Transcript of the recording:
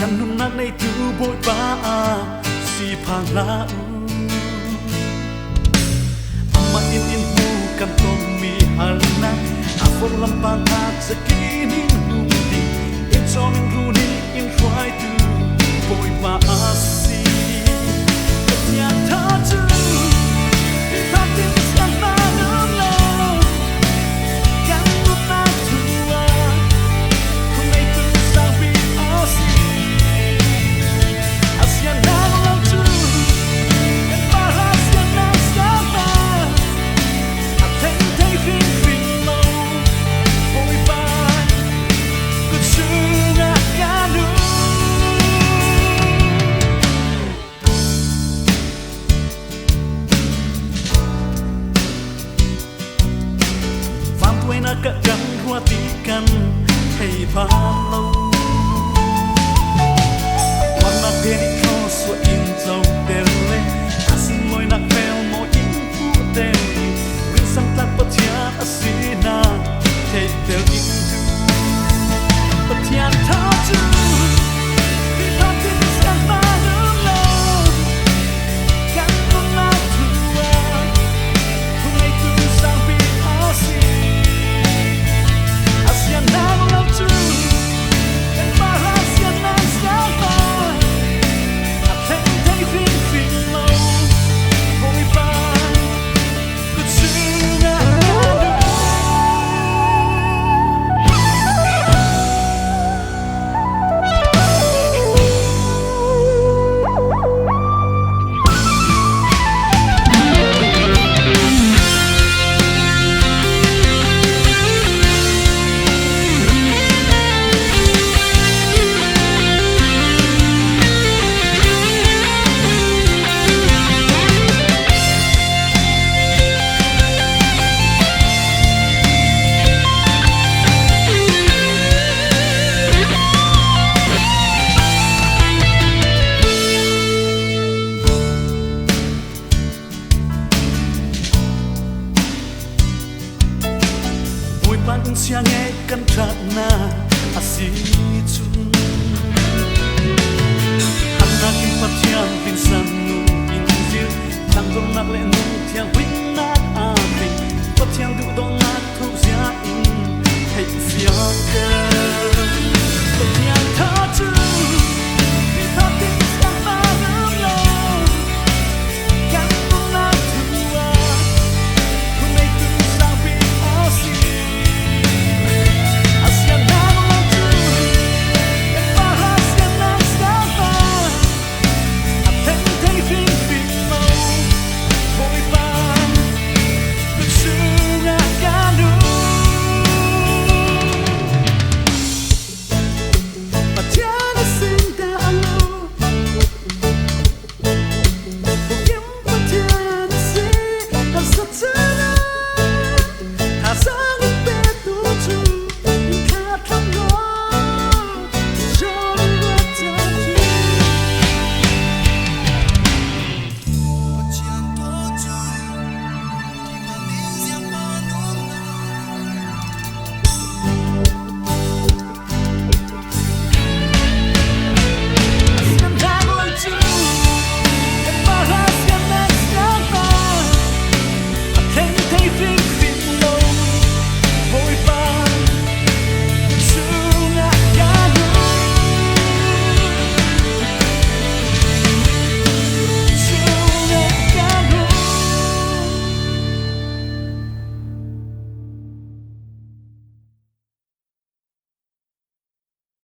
nung nát này tu bội ba si phang la mà in mu kan tom mi halna afor lampang at sakinin lumdi it's on runi in try to bội ba si nya ta tu Kekang ruatikan hei palau warna beri koswa injau dele asin moi nak pel mo impu dele winsang tak petian asina hei del intu petian taju siang kan trana asicun anak impatian pinsan nu injil tang dornak le nu tiang win nak api patian du dong